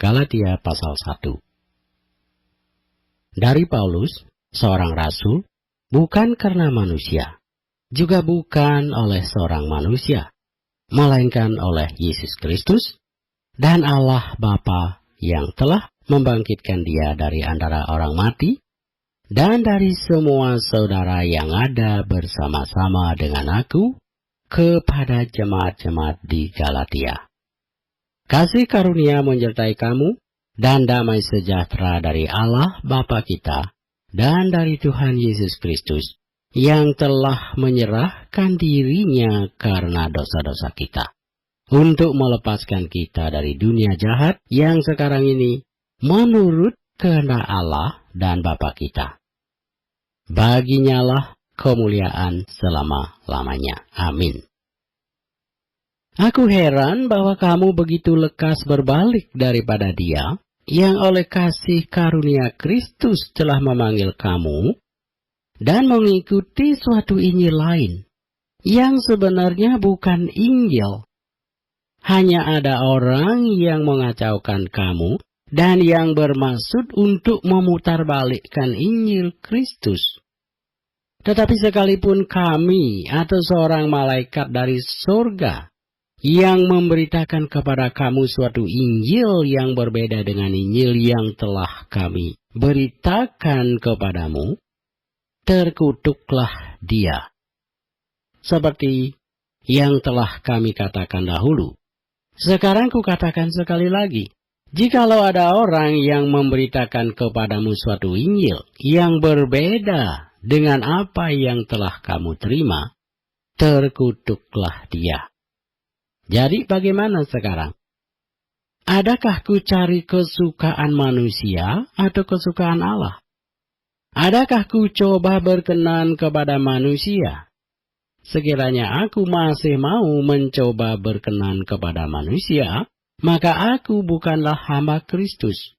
Galatia pasal 1. Dari Paulus, seorang rasul, bukan karena manusia, juga bukan oleh seorang manusia, melainkan oleh Yesus Kristus dan Allah Bapa yang telah membangkitkan Dia dari antara orang mati, dan dari semua saudara yang ada bersama-sama dengan aku, kepada jemaat-jemaat di Galatia. Kasih karunia menyertai kamu, dan damai sejahtera dari Allah Bapa kita, dan dari Tuhan Yesus Kristus, yang telah menyerahkan dirinya karena dosa-dosa kita, untuk melepaskan kita dari dunia jahat yang sekarang ini, menurut kehendak Allah dan Bapa kita. Baginya lah kemuliaan selama-lamanya. Amin. Aku heran bahwa kamu begitu lekas berbalik daripada Dia, yang oleh kasih karunia Kristus telah memanggil kamu, dan mengikuti suatu Injil lain, yang sebenarnya bukan Injil. Hanya ada orang yang mengacaukan kamu, dan yang bermaksud untuk memutarbalikkan Injil Kristus. Tetapi sekalipun kami atau seorang malaikat dari surga yang memberitakan kepada kamu suatu Injil yang berbeda dengan Injil yang telah kami beritakan kepadamu, terkutuklah dia. Seperti yang telah kami katakan dahulu. Sekarang kukatakan sekali lagi, jikalau ada orang yang memberitakan kepadamu suatu Injil yang berbeda dengan apa yang telah kamu terima, terkutuklah dia. Jadi bagaimana sekarang? Adakah ku cari kesukaan manusia atau kesukaan Allah? Adakah ku coba berkenan kepada manusia? Sekiranya aku masih mau mencoba berkenan kepada manusia, maka aku bukanlah hamba Kristus.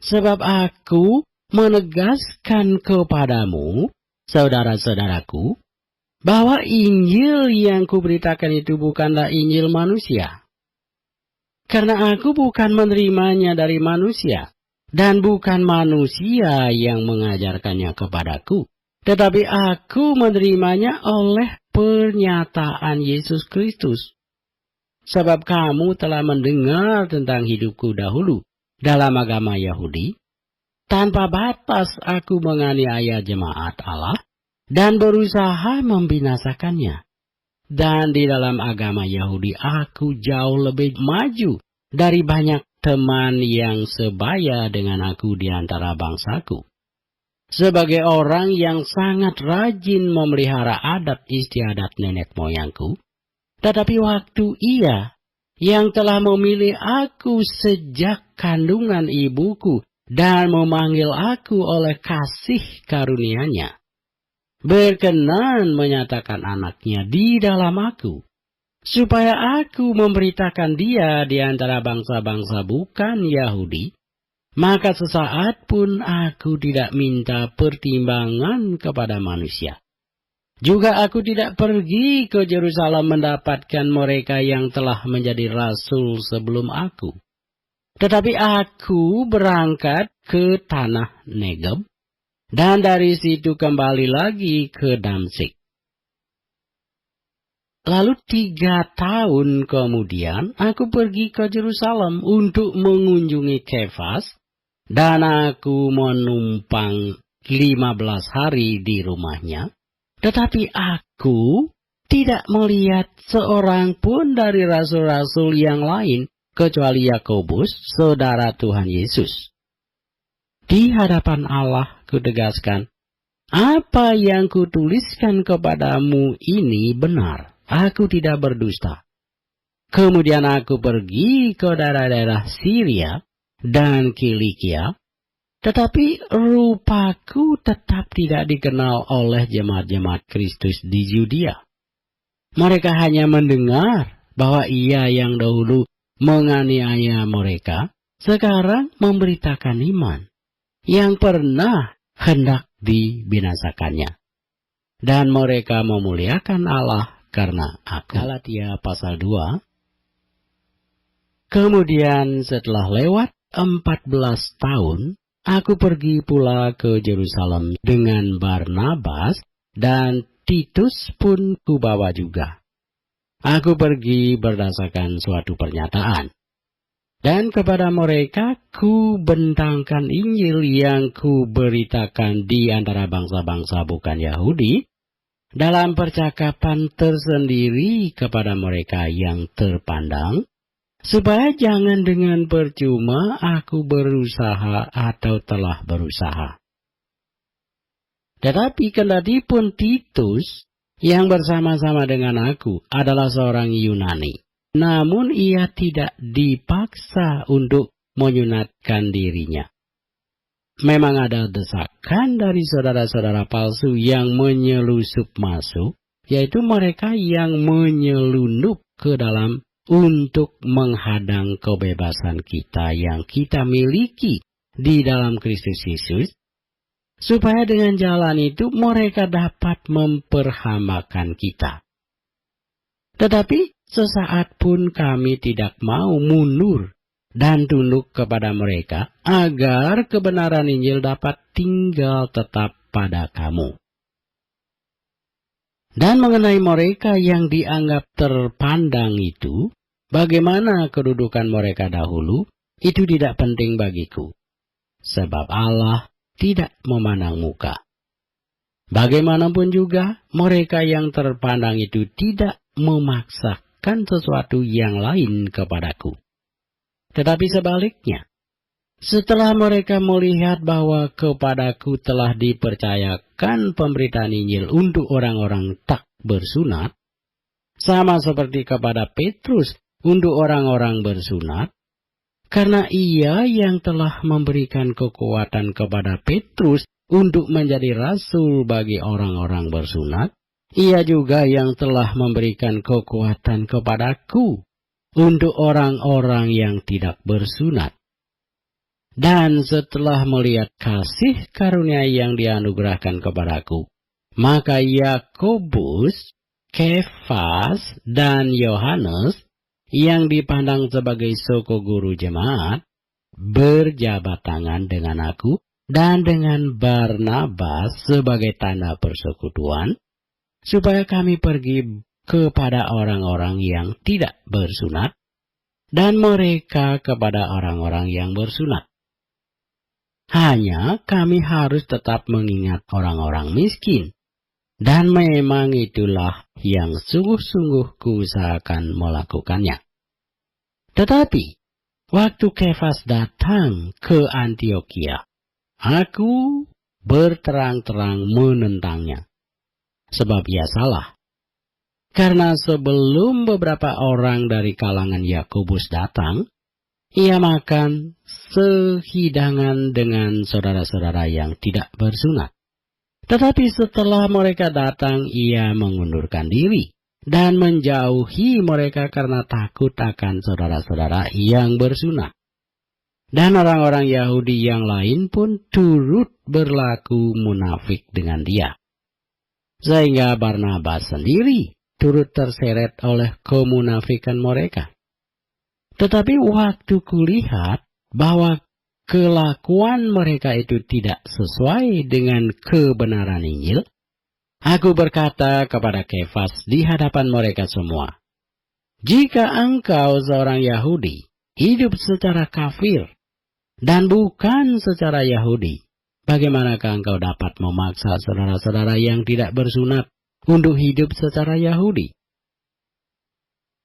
Sebab aku menegaskan kepadamu, saudara-saudaraku, bahwa Injil yang kuberitakan itu bukanlah Injil manusia. Karena aku bukan menerimanya dari manusia, dan bukan manusia yang mengajarkannya kepadaku, tetapi aku menerimanya oleh pernyataan Yesus Kristus. Sebab kamu telah mendengar tentang hidupku dahulu dalam agama Yahudi, tanpa batas aku menganiaya jemaat Allah, dan berusaha membinasakannya. Dan di dalam agama Yahudi aku jauh lebih maju dari banyak teman yang sebaya dengan aku di antara bangsaku. Sebagai orang yang sangat rajin memelihara adat istiadat nenek moyangku, tetapi waktu Ia yang telah memilih aku sejak kandungan ibuku dan memanggil aku oleh kasih karunia-Nya, berkenan menyatakan anaknya di dalam aku, supaya aku memberitakan dia di antara bangsa-bangsa bukan Yahudi, maka sesaat pun aku tidak minta pertimbangan kepada manusia. Juga aku tidak pergi ke Yerusalem mendapatkan mereka yang telah menjadi rasul sebelum aku. Tetapi aku berangkat ke tanah Negeb, dan dari situ kembali lagi ke Damsyik. Lalu 3 tahun kemudian aku pergi ke Yerusalem untuk mengunjungi Kefas, dan aku menumpang 15 hari di rumahnya. Tetapi aku tidak melihat seorang pun dari rasul-rasul yang lain, kecuali Yakobus, saudara Tuhan Yesus. Di hadapan Allah kutegaskan, apa yang kutuliskan kepadamu ini benar, aku tidak berdusta. Kemudian aku pergi ke daerah-daerah Syria dan Kilikia, tetapi rupaku tetap tidak dikenal oleh jemaat-jemaat Kristus di Yudea. Mereka hanya mendengar bahwa Ia yang dahulu menganiaya mereka, sekarang memberitakan iman yang pernah hendak dibinasakannya. Dan mereka memuliakan Allah karena aku. Galatia pasal 2. Kemudian setelah lewat 14 tahun, aku pergi pula ke Yerusalem dengan Barnabas, dan Titus pun kubawa juga. Aku pergi berdasarkan suatu pernyataan. Dan kepada mereka ku bentangkan Injil yang ku beritakan di antara bangsa-bangsa bukan Yahudi, dalam percakapan tersendiri kepada mereka yang terpandang, supaya jangan dengan percuma aku berusaha atau telah berusaha. Tetapi kendati pun Titus yang bersama-sama dengan aku adalah seorang Yunani, namun ia tidak dipaksa untuk menyunatkan dirinya. Memang ada desakan dari saudara-saudara palsu yang menyelusup masuk, yaitu mereka yang menyelundup ke dalam untuk menghadang kebebasan kita yang kita miliki di dalam Kristus Yesus, supaya dengan jalan itu mereka dapat memperhamakan kita. Tetapi sesaat pun kami tidak mau mundur dan tunduk kepada mereka, agar kebenaran Injil dapat tinggal tetap pada kamu. Dan mengenai mereka yang dianggap terpandang itu, bagaimana kedudukan mereka dahulu, itu tidak penting bagiku. Sebab Allah tidak memandang muka. Bagaimanapun juga, mereka yang terpandang itu tidak memaksakan sesuatu yang lain kepadaku. Tetapi sebaliknya, setelah mereka melihat bahwa kepadaku telah dipercayakan pemberitaan Injil untuk orang-orang tak bersunat, sama seperti kepada Petrus untuk orang-orang bersunat, karena ia yang telah memberikan kekuatan kepada Petrus untuk menjadi rasul bagi orang-orang bersunat, ia juga yang telah memberikan kekuatan kepadaku untuk orang-orang yang tidak bersunat. Dan setelah melihat kasih karunia yang dianugerahkan kepadaku, maka Yakobus, Kefas, dan Yohanes, yang dipandang sebagai suku guru jemaat, berjabat tangan dengan aku dan dengan Barnabas sebagai tanda persekutuan, supaya kami pergi kepada orang-orang yang tidak bersunat, dan mereka kepada orang-orang yang bersunat. Hanya kami harus tetap mengingat orang-orang miskin, dan memang itulah yang sungguh-sungguh kuusahakan melakukannya. Tetapi, waktu Kefas datang ke Antiokhia, aku berterang-terang menentangnya, sebab ia salah. Karena sebelum beberapa orang dari kalangan Yakobus datang, ia makan sehidangan dengan saudara-saudara yang tidak bersunat. Tetapi setelah mereka datang, ia mengundurkan diri dan menjauhi mereka karena takut akan saudara-saudara yang bersunat. Dan orang-orang Yahudi yang lain pun turut berlaku munafik dengan dia. Sehingga Barnabas sendiri turut terseret oleh kemunafikan mereka. Tetapi waktu kulihat bahwa kelakuan mereka itu tidak sesuai dengan kebenaran Injil, aku berkata kepada Kefas di hadapan mereka semua, "Jika engkau seorang Yahudi, hidup secara kafir, dan bukan secara Yahudi, bagaimanakah engkau dapat memaksa saudara-saudara yang tidak bersunat untuk hidup secara Yahudi?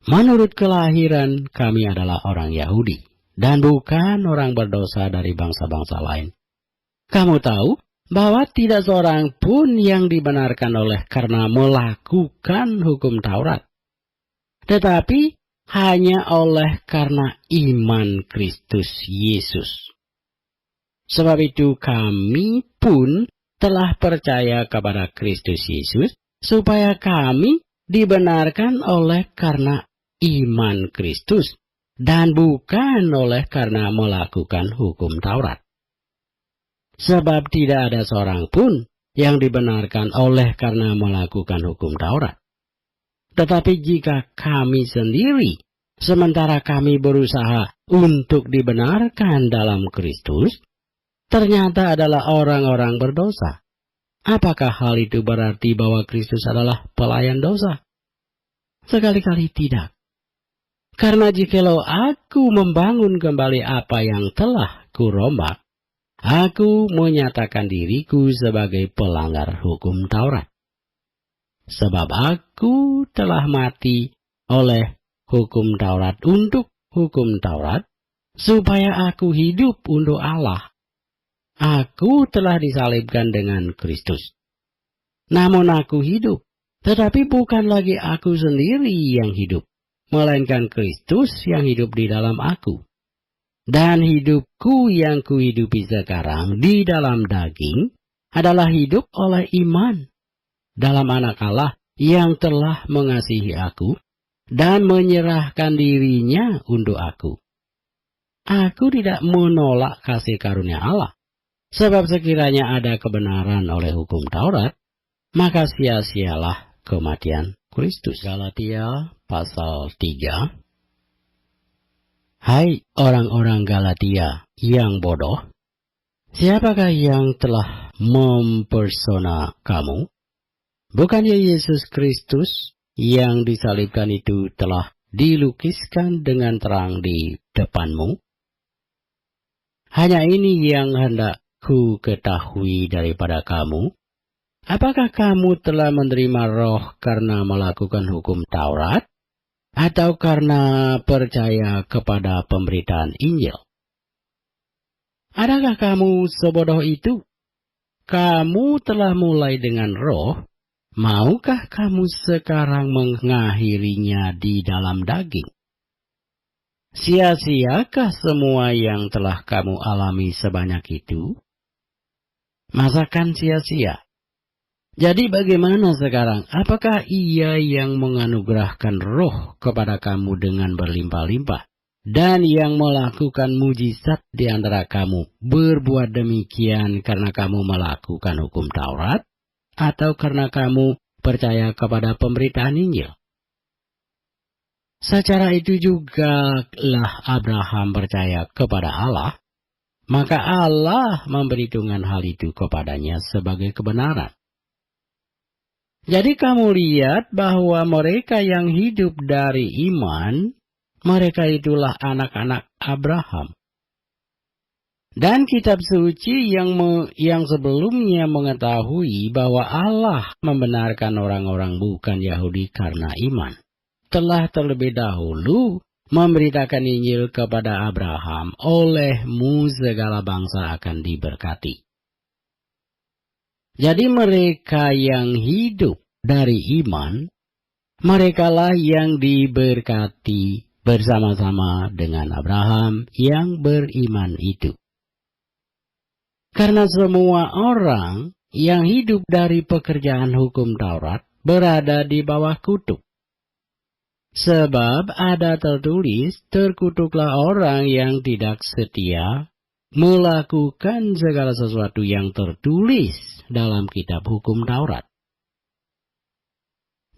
Menurut kelahiran kami adalah orang Yahudi, dan bukan orang berdosa dari bangsa-bangsa lain. Kamu tahu bahwa tidak seorang pun yang dibenarkan oleh karena melakukan hukum Taurat, tetapi hanya oleh karena iman Kristus Yesus. Sebab itu kami pun telah percaya kepada Kristus Yesus, supaya kami dibenarkan oleh karena iman Kristus, dan bukan oleh karena melakukan hukum Taurat. Sebab tidak ada seorang pun yang dibenarkan oleh karena melakukan hukum Taurat. Tetapi jika kami sendiri Sementara kami berusaha untuk dibenarkan dalam Kristus, ternyata adalah orang-orang berdosa. Apakah hal itu berarti bahwa Kristus adalah pelayan dosa? Sekali-kali tidak. Karena jikalau aku membangun kembali apa yang telah kurombak, aku menyatakan diriku sebagai pelanggar hukum Taurat. Sebab aku telah mati oleh hukum Taurat untuk hukum Taurat, supaya aku hidup untuk Allah. Aku telah disalibkan dengan Kristus. Namun aku hidup, tetapi bukan lagi aku sendiri yang hidup, melainkan Kristus yang hidup di dalam aku. Dan hidupku yang kuhidupi sekarang di dalam daging adalah hidup oleh iman dalam Anak Allah yang telah mengasihi aku dan menyerahkan dirinya untuk aku. Aku tidak menolak kasih karunia Allah, sebab sekiranya ada kebenaran oleh hukum Taurat, maka sia-sialah kematian Kristus. Galatia pasal 3. Hai orang-orang Galatia yang bodoh, siapakah yang telah mempersona kamu? Bukannya Yesus Kristus yang disalibkan itu telah dilukiskan dengan terang di depanmu? Hanya ini yang hendak ku ketahui daripada kamu. Apakah kamu telah menerima Roh karena melakukan hukum Taurat, atau karena percaya kepada pemberitaan Injil? Adakah kamu sebodoh itu? Kamu telah mulai dengan Roh, maukah kamu sekarang mengakhirinya di dalam daging? Sia-siakah semua yang telah kamu alami sebanyak itu? Masakan sia-sia? Jadi bagaimana sekarang? Apakah Ia yang menganugerahkan Roh kepada kamu dengan berlimpah-limpah, dan yang melakukan mujizat di antara kamu berbuat demikian karena kamu melakukan hukum Taurat, atau karena kamu percaya kepada pemberitaan Injil? Secara itu jugalah Abraham percaya kepada Allah, maka Allah memperhitungkan hal itu kepadanya sebagai kebenaran. Jadi kamu lihat bahwa mereka yang hidup dari iman, mereka itulah anak-anak Abraham. Dan kitab suci yang sebelumnya mengetahui bahwa Allah membenarkan orang-orang bukan Yahudi karena iman, telah terlebih dahulu memberitakan Injil kepada Abraham, olehmu segala bangsa akan diberkati. Jadi mereka yang hidup dari iman, merekalah yang diberkati bersama-sama dengan Abraham yang beriman itu. Karena semua orang yang hidup dari pekerjaan hukum Taurat berada di bawah kutuk. Sebab ada tertulis, terkutuklah orang yang tidak setia melakukan segala sesuatu yang tertulis dalam kitab hukum Taurat.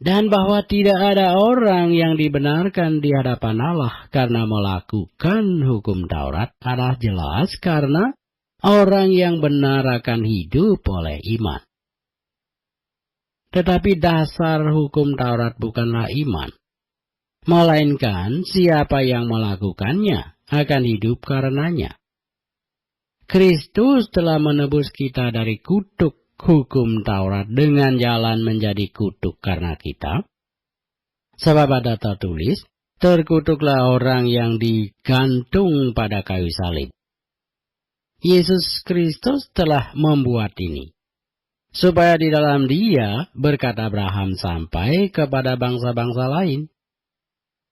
Dan bahwa tidak ada orang yang dibenarkan di hadapan Allah karena melakukan hukum Taurat adalah jelas karena orang yang benar akan hidup oleh iman. Tetapi dasar hukum Taurat bukanlah iman, melainkan siapa yang melakukannya akan hidup karenanya. Kristus telah menebus kita dari kutuk hukum Taurat dengan jalan menjadi kutuk karena kita. Sebab ada tertulis, terkutuklah orang yang digantung pada kayu salib. Yesus Kristus telah membuat ini, supaya di dalam Dia berkat Abraham sampai kepada bangsa-bangsa lain.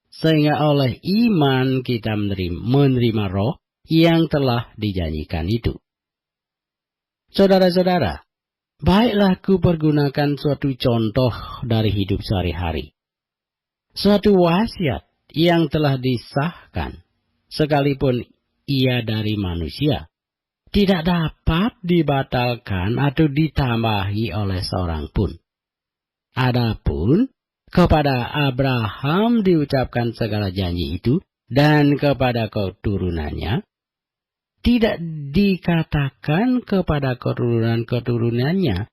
Sehingga oleh iman kita menerima Roh yang telah dijanjikan itu. Saudara-saudara, baiklah ku pergunakan suatu contoh dari hidup sehari-hari. Suatu wasiat yang telah disahkan, sekalipun ia dari manusia, tidak dapat dibatalkan atau ditambahi oleh seorang pun. Adapun Kepada Abraham diucapkan segala janji itu, dan kepada keturunannya. Tidak dikatakan kepada keturunan-keturunannya,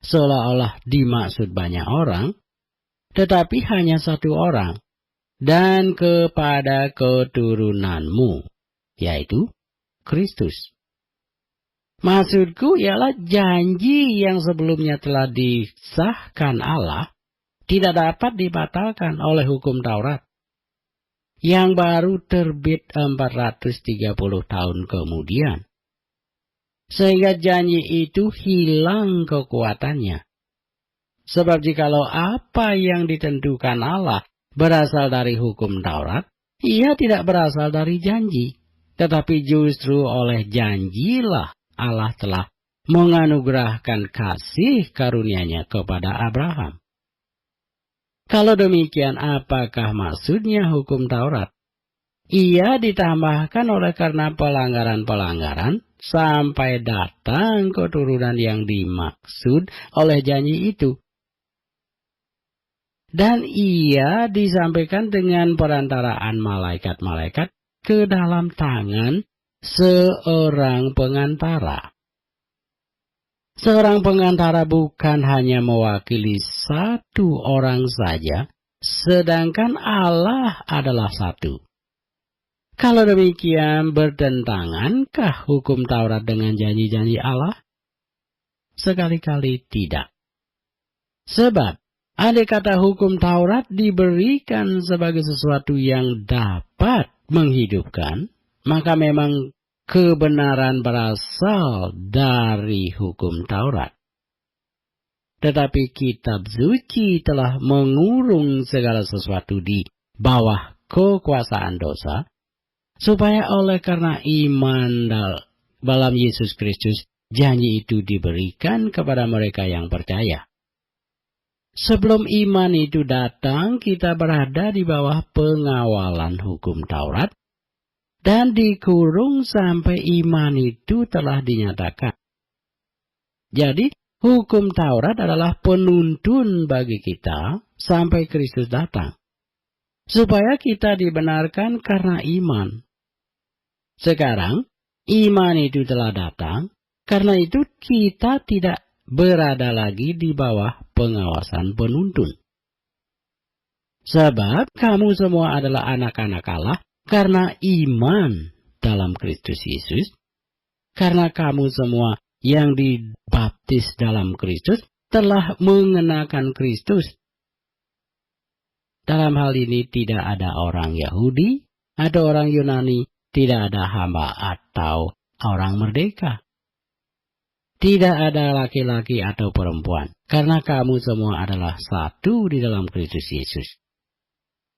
seolah-olah dimaksud banyak orang, tetapi hanya satu orang, dan kepada keturunanmu, yaitu Kristus. Maksudku ialah janji yang sebelumnya telah disahkan Allah, tidak dapat dibatalkan oleh hukum Taurat, yang baru terbit 430 tahun kemudian. Sehingga janji itu hilang kekuatannya. Sebab jikalau apa yang ditentukan Allah berasal dari hukum Taurat, ia tidak berasal dari janji. Tetapi justru oleh janjilah Allah telah menganugerahkan kasih karunia-Nya kepada Abraham. Kalau demikian, apakah maksudnya hukum Taurat? Ia ditambahkan oleh karena pelanggaran-pelanggaran sampai datang keturunan yang dimaksud oleh janji itu. Dan ia disampaikan dengan perantaraan malaikat-malaikat ke dalam tangan seorang pengantara. Seorang pengantara bukan hanya mewakili satu orang saja, sedangkan Allah adalah satu. Kalau demikian, bertentangankah hukum Taurat dengan janji-janji Allah? Sekali-kali tidak. Sebab, andai kata hukum Taurat diberikan sebagai sesuatu yang dapat menghidupkan, maka memang kebenaran berasal dari hukum Taurat. Tetapi kitab suci telah mengurung segala sesuatu di bawah kekuasaan dosa, supaya oleh karena iman dalam Yesus Kristus, janji itu diberikan kepada mereka yang percaya. Sebelum iman itu datang, kita berada di bawah pengawalan hukum Taurat, dan dikurung sampai iman itu telah dinyatakan. Jadi, hukum Taurat adalah penuntun bagi kita sampai Kristus datang, supaya kita dibenarkan karena iman. Sekarang, iman itu telah datang, karena itu kita tidak berada lagi di bawah pengawasan penuntun. Sebab kamu semua adalah anak-anak Allah, karena iman dalam Kristus Yesus, karena kamu semua yang dibaptis dalam Kristus telah mengenakan Kristus. Dalam hal ini tidak ada orang Yahudi atau orang Yunani, tidak ada hamba atau orang merdeka. Tidak ada laki-laki atau perempuan, karena kamu semua adalah satu di dalam Kristus Yesus.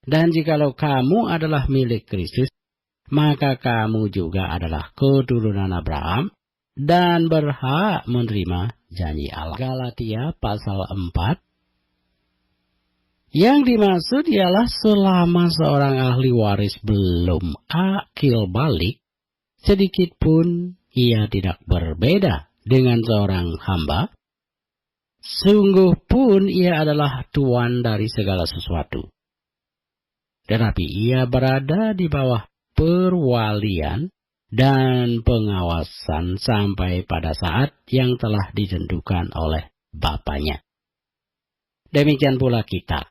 Dan jikalau kamu adalah milik Kristus, maka kamu juga adalah keturunan Abraham dan berhak menerima janji Allah. Galatia pasal 4. Yang dimaksud ialah selama seorang ahli waris belum akil balik, sedikit pun ia tidak berbeda dengan seorang hamba. Sungguh pun ia adalah tuan dari segala sesuatu. Tetapi ia berada di bawah perwalian dan pengawasan sampai pada saat yang telah ditentukan oleh Bapaknya. Demikian pula kita.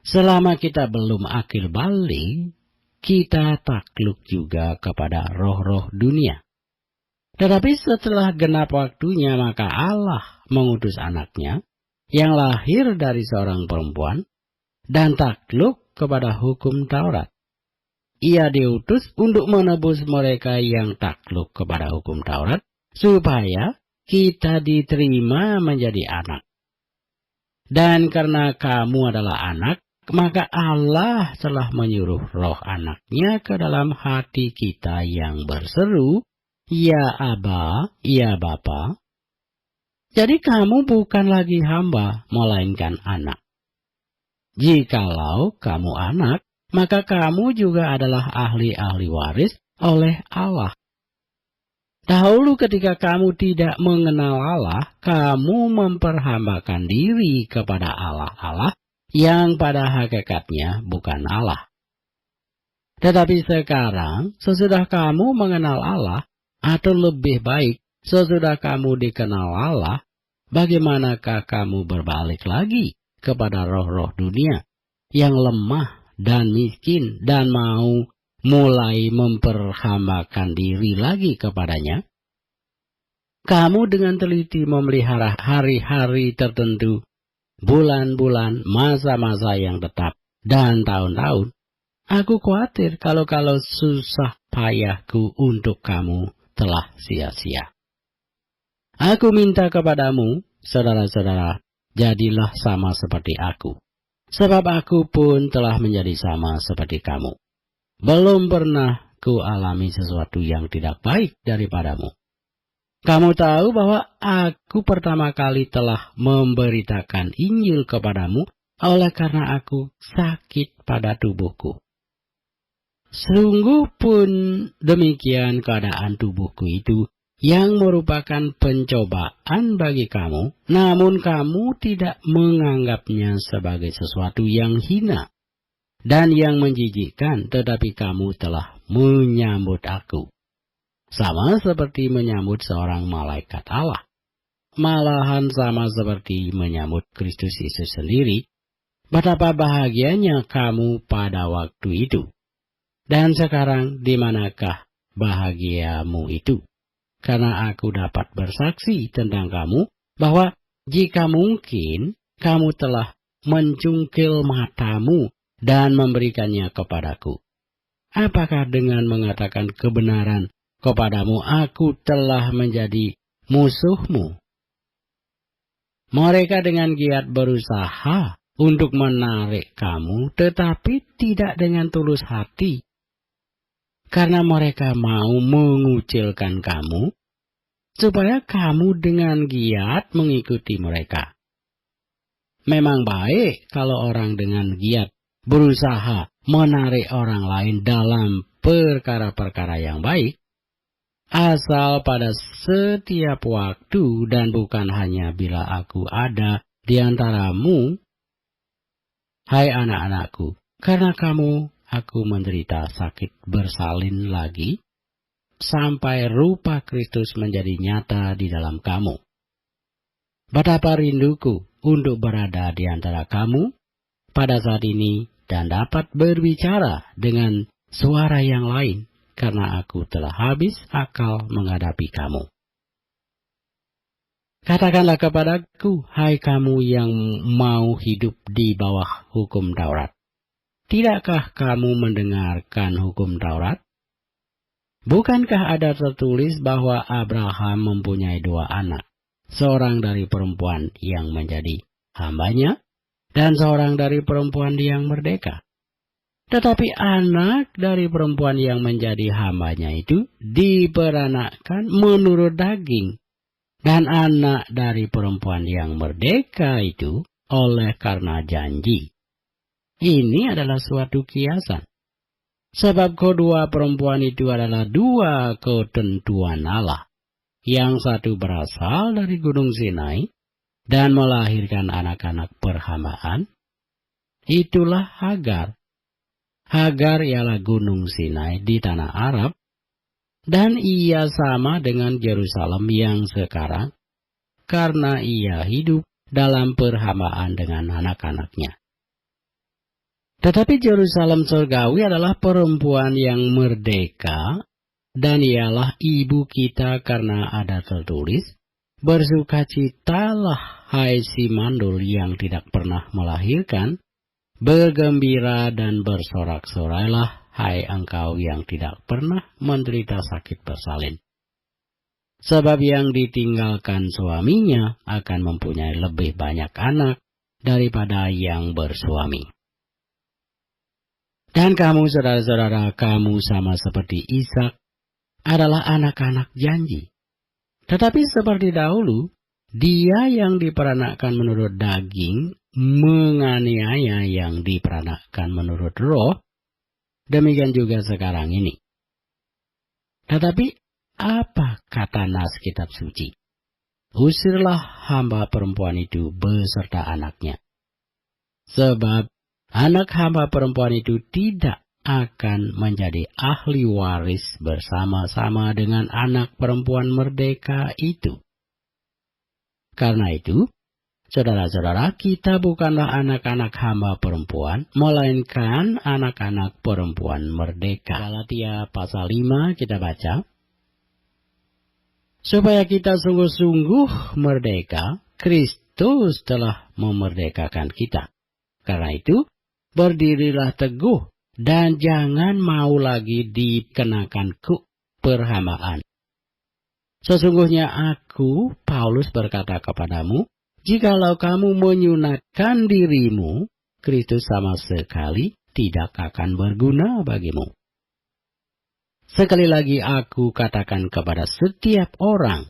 Selama kita belum akil balik, kita takluk juga kepada roh-roh dunia. Tetapi setelah genap waktunya, maka Allah mengutus anaknya yang lahir dari seorang perempuan dan takluk kepada hukum Taurat. Ia diutus untuk menebus mereka yang takluk kepada hukum Taurat, supaya kita diterima menjadi anak. Dan karena kamu adalah anak, maka Allah telah menyuruh roh anaknya ke dalam hati kita yang berseru, Ya Aba, ya Bapa. Jadi kamu bukan lagi hamba, melainkan anak. Jikalau kamu anak, maka kamu juga adalah ahli-ahli waris oleh Allah. Dahulu ketika kamu tidak mengenal Allah, kamu memperhambakan diri kepada Allah-Allah yang pada hakikatnya bukan Allah. Tetapi sekarang, sesudah kamu mengenal Allah, atau lebih baik, sesudah kamu dikenal Allah, bagaimanakah kamu berbalik lagi kepada roh-roh dunia yang lemah dan miskin dan mau mulai memperhambakan diri lagi kepadanya? Kamu dengan teliti memelihara hari-hari tertentu, bulan-bulan, masa-masa yang tetap, dan tahun-tahun. Aku khawatir kalau susah payahku untuk kamu telah sia-sia. Aku minta kepadamu, saudara-saudara, jadilah sama seperti aku. Sebab aku pun telah menjadi sama seperti kamu. Belum pernah ku alami sesuatu yang tidak baik daripadamu. Kamu tahu bahwa aku pertama kali telah memberitakan Injil kepadamu oleh karena aku sakit pada tubuhku. Sungguh pun demikian keadaan tubuhku itu yang merupakan pencobaan bagi kamu, namun kamu tidak menganggapnya sebagai sesuatu yang hina dan yang menjijikkan, tetapi kamu telah menyambut aku. Sama seperti menyambut seorang malaikat Allah. Malahan sama seperti menyambut Kristus Yesus sendiri. Betapa bahagianya kamu pada waktu itu. Dan sekarang di manakah bahagiamu itu? Karena aku dapat bersaksi tentang kamu bahwa jika mungkin kamu telah mencungkil matamu dan memberikannya kepadaku. Apakah dengan mengatakan kebenaran kepadamu aku telah menjadi musuhmu? Mereka dengan giat berusaha untuk menarik kamu, tetapi tidak dengan tulus hati. Karena mereka mau mengucilkan kamu, supaya kamu dengan giat mengikuti mereka. Memang baik kalau orang dengan giat berusaha menarik orang lain dalam perkara-perkara yang baik, asal pada setiap waktu dan bukan hanya bila aku ada di antaramu, hai anak-anakku, karena kamu aku menderita sakit bersalin lagi, sampai rupa Kristus menjadi nyata di dalam kamu. Betapa rinduku untuk berada di antara kamu pada saat ini dan dapat berbicara dengan suara yang lain, karena aku telah habis akal menghadapi kamu. Katakanlah kepadaku, hai kamu yang mau hidup di bawah hukum Taurat. Tidakkah kamu mendengarkan hukum Taurat? Bukankah ada tertulis bahwa Abraham mempunyai 2 anak, seorang dari perempuan yang menjadi hambanya, dan seorang dari perempuan yang merdeka? Tetapi anak dari perempuan yang menjadi hambanya itu diperanakkan menurut daging, dan anak dari perempuan yang merdeka itu oleh karena janji. Ini adalah suatu kiasan. Sebab kedua perempuan itu adalah 2 ketentuan Allah. Yang satu berasal dari Gunung Sinai dan melahirkan anak-anak perhambaan. Itulah Hagar. Hagar ialah Gunung Sinai di tanah Arab. Dan ia sama dengan Yerusalem yang sekarang, karena ia hidup dalam perhambaan dengan anak-anaknya. Tetapi Yerusalem surgawi adalah perempuan yang merdeka, dan ialah ibu kita karena ada tertulis, bersukacitalah hai si mandul yang tidak pernah melahirkan, bergembira dan bersorak-sorailah hai engkau yang tidak pernah menderita sakit bersalin. Sebab yang ditinggalkan suaminya akan mempunyai lebih banyak anak daripada yang bersuami. Dan kamu saudara-saudara, kamu sama seperti Ishak adalah anak-anak janji. Tetapi seperti dahulu, dia yang diperanakkan menurut daging menganiaya yang diperanakkan menurut roh, demikian juga sekarang ini. Tetapi apa kata nas kitab suci? Usirlah hamba perempuan itu beserta anaknya. Sebab anak hamba perempuan itu tidak akan menjadi ahli waris bersama-sama dengan anak perempuan merdeka itu. Karena itu, saudara-saudara, kita bukanlah anak-anak hamba perempuan, melainkan anak-anak perempuan merdeka. Galatia pasal 5 kita baca. Supaya kita sungguh-sungguh merdeka, Kristus telah memerdekakan kita. Karena itu, berdirilah teguh dan jangan mau lagi dikenakan perhambaan. Sesungguhnya aku, Paulus, berkata kepadamu, jikalau kamu menyunatkan dirimu, Kristus sama sekali tidak akan berguna bagimu. Sekali lagi aku katakan kepada setiap orang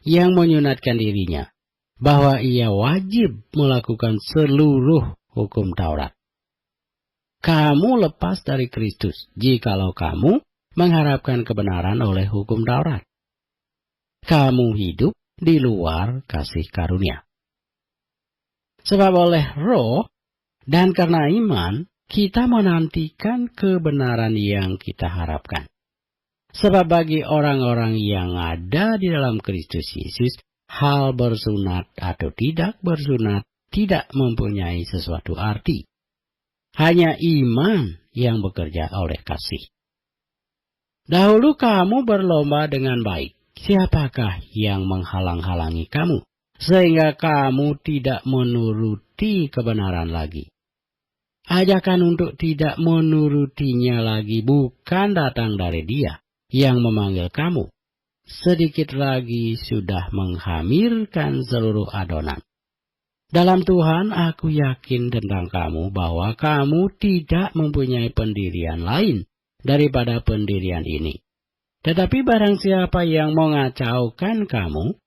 yang menyunatkan dirinya, bahwa ia wajib melakukan seluruh hukum Taurat. Kamu lepas dari Kristus jikalau kamu mengharapkan kebenaran oleh hukum Taurat. Kamu hidup di luar kasih karunia. Sebab oleh roh dan karena iman, kita menantikan kebenaran yang kita harapkan. Sebab bagi orang-orang yang ada di dalam Kristus Yesus, hal bersunat atau tidak bersunat tidak mempunyai sesuatu arti. Hanya iman yang bekerja oleh kasih. Dahulu kamu berlomba dengan baik. Siapakah yang menghalang-halangi kamu, sehingga kamu tidak menuruti kebenaran lagi? Ajakan untuk tidak menurutinya lagi bukan datang dari Dia yang memanggil kamu. Sedikit lagi sudah menghamirkan seluruh adonan. Dalam Tuhan aku yakin tentang kamu bahwa kamu tidak mempunyai pendirian lain daripada pendirian ini. Tetapi barang siapa yang mengacaukan kamu,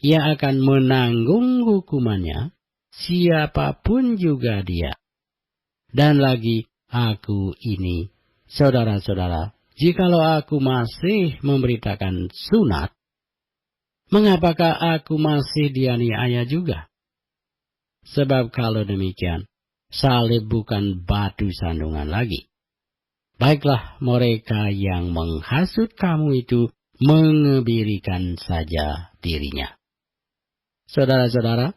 ia akan menanggung hukumannya, siapapun juga dia. Dan lagi aku ini, saudara-saudara, jikalau aku masih memberitakan sunat, mengapakah aku masih dianiaya juga? Sebab kalau demikian, salib bukan batu sandungan lagi. Baiklah mereka yang menghasut kamu itu mengebirikan saja dirinya. Saudara-saudara,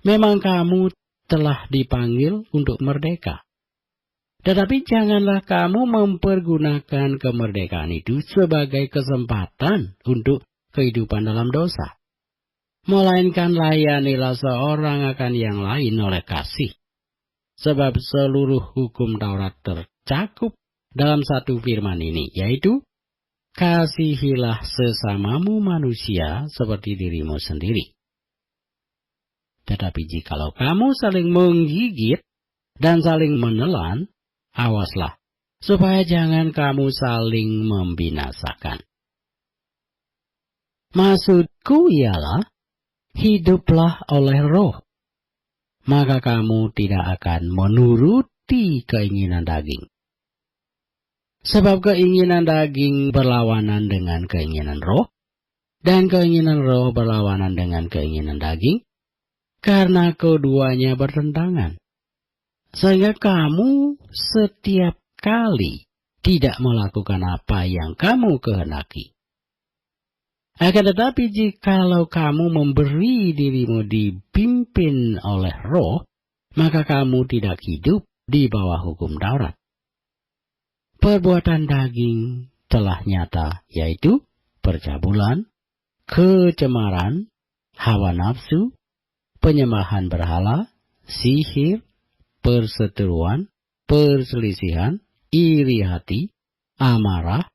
memang kamu telah dipanggil untuk merdeka. Tetapi janganlah kamu mempergunakan kemerdekaan itu sebagai kesempatan untuk kehidupan dalam dosa. Melainkan layanilah seorang akan yang lain oleh kasih. Sebab seluruh hukum Taurat tercakup dalam satu firman ini, yaitu, kasihilah sesamamu manusia seperti dirimu sendiri. Tetapi jikalau kamu saling menggigit dan saling menelan, awaslah, supaya jangan kamu saling membinasakan. Maksudku ialah, hiduplah oleh roh, maka kamu tidak akan menuruti keinginan daging. Sebab keinginan daging berlawanan dengan keinginan roh, dan keinginan roh berlawanan dengan keinginan daging, karena keduanya bertentangan. Sehingga kamu setiap kali tidak melakukan apa yang kamu kehendaki. Akan tetapi jikalau kamu memberi dirimu dipimpin oleh roh, maka kamu tidak hidup di bawah hukum Taurat. Perbuatan daging telah nyata, yaitu percabulan, kecemaran, hawa nafsu, penyembahan berhala, sihir, perseteruan, perselisihan, iri hati, amarah,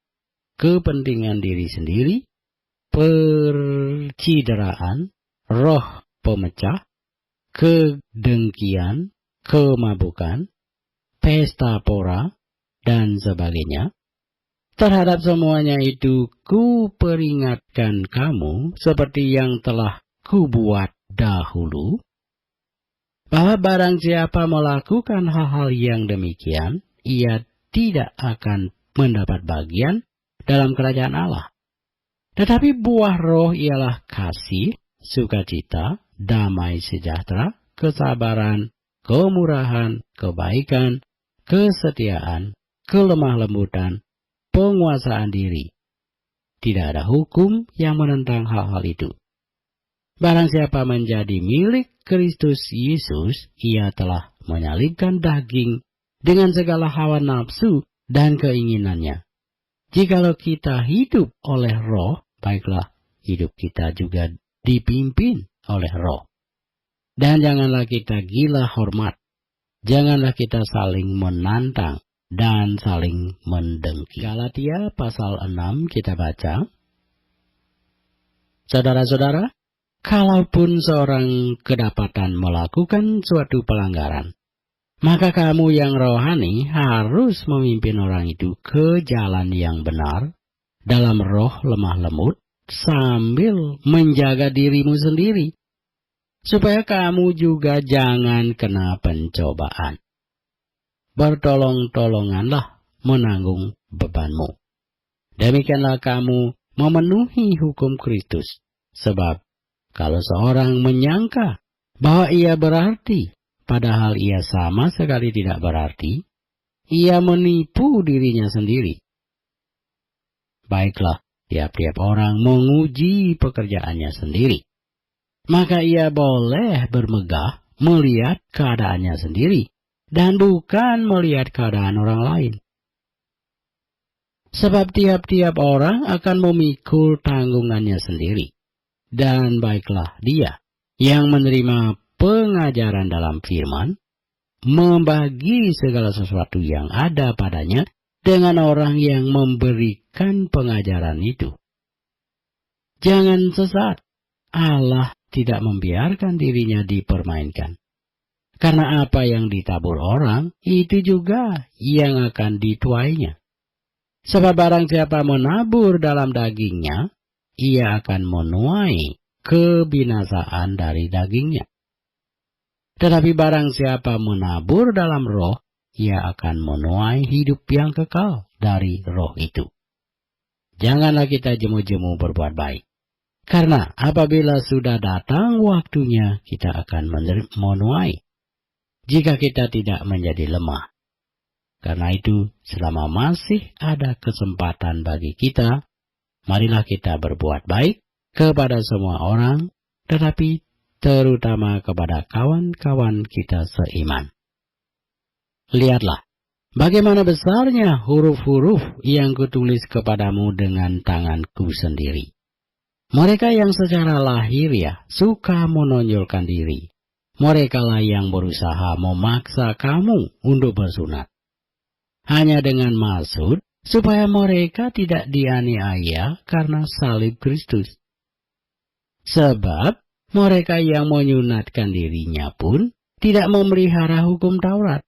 kepentingan diri sendiri, percideraan, roh pemecah, kedengkian, kemabukan, pesta pora, dan sebagainya. Terhadap semuanya itu ku peringatkan kamu seperti yang telah ku buat dahulu, bahwa barang siapa melakukan hal-hal yang demikian, ia tidak akan mendapat bagian dalam kerajaan Allah. Tetapi buah roh ialah kasih, sukacita, damai sejahtera, kesabaran, kemurahan, kebaikan, kesetiaan, kelemah lembutan, penguasaan diri. Tidak ada hukum yang menentang hal-hal itu. Barang siapa menjadi milik Kristus Yesus, ia telah menyalibkan daging dengan segala hawa nafsu dan keinginannya. Jikalau kita hidup oleh Roh, baiklah hidup kita juga dipimpin oleh Roh. Dan janganlah kita gila hormat, janganlah kita saling menantang dan saling mendengki. Galatia pasal 6 kita baca. Saudara-saudara, kalaupun seorang kedapatan melakukan suatu pelanggaran, maka kamu yang rohani harus memimpin orang itu ke jalan yang benar dalam roh lemah lembut sambil menjaga dirimu sendiri, supaya kamu juga jangan kena pencobaan. Bertolong-tolonganlah menanggung bebanmu. Demikianlah kamu memenuhi hukum Kristus. Sebab kalau seorang menyangka bahwa ia berarti, padahal ia sama sekali tidak berarti, ia menipu dirinya sendiri. Baiklah, tiap-tiap orang menguji pekerjaannya sendiri. Maka ia boleh bermegah melihat keadaannya sendiri, dan bukan melihat keadaan orang lain. Sebab tiap-tiap orang akan memikul tanggungannya sendiri. Dan baiklah dia yang menerima pengajaran dalam firman, membagi segala sesuatu yang ada padanya dengan orang yang memberikan pengajaran itu. Jangan sesat, Allah tidak membiarkan dirinya dipermainkan. Karena apa yang ditabur orang, itu juga yang akan dituainya. Sebab barang siapa menabur dalam dagingnya, ia akan menuai kebinasaan dari dagingnya. Tetapi barang siapa menabur dalam roh, ia akan menuai hidup yang kekal dari roh itu. Janganlah kita jemu-jemu berbuat baik. Karena apabila sudah datang waktunya, kita akan menuai. Jika kita tidak menjadi lemah. Karena itu, selama masih ada kesempatan bagi kita, marilah kita berbuat baik kepada semua orang, tetapi terutama kepada kawan-kawan kita seiman. Lihatlah, bagaimana besarnya huruf-huruf yang kutulis kepadamu dengan tanganku sendiri. Mereka yang secara lahiriah suka menonjolkan diri. Merekalah yang berusaha memaksa kamu untuk bersunat. Hanya dengan maksud supaya mereka tidak dianiaya karena salib Kristus. Sebab mereka yang menyunatkan dirinya pun tidak memelihara hukum Taurat.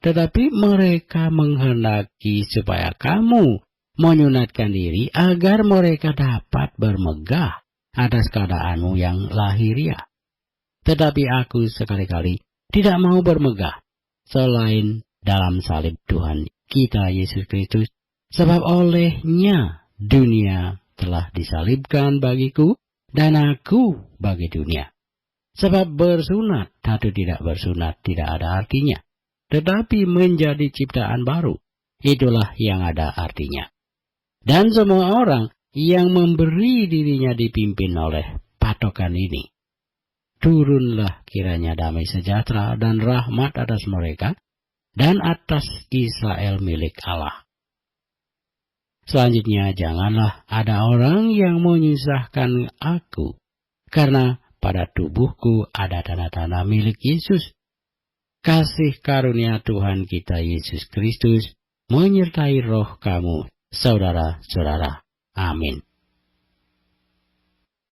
Tetapi mereka menghendaki supaya kamu menyunatkan diri agar mereka dapat bermegah atas keadaanmu yang lahiriah. Tetapi aku sekali-kali tidak mau bermegah selain dalam salib Tuhan kita Yesus Kristus. Sebab olehnya dunia telah disalibkan bagiku dan aku bagi dunia. Sebab bersunat atau tidak bersunat tidak ada artinya. Tetapi menjadi ciptaan baru, itulah yang ada artinya. Dan semua orang yang memberi dirinya dipimpin oleh patokan ini, turunlah kiranya damai sejahtera dan rahmat atas mereka dan atas Israel milik Allah. Selanjutnya, janganlah ada orang yang menyusahkan aku, karena pada tubuhku ada tanda-tanda milik Yesus. Kasih karunia Tuhan kita Yesus Kristus menyertai roh kamu, saudara-saudara. Amin.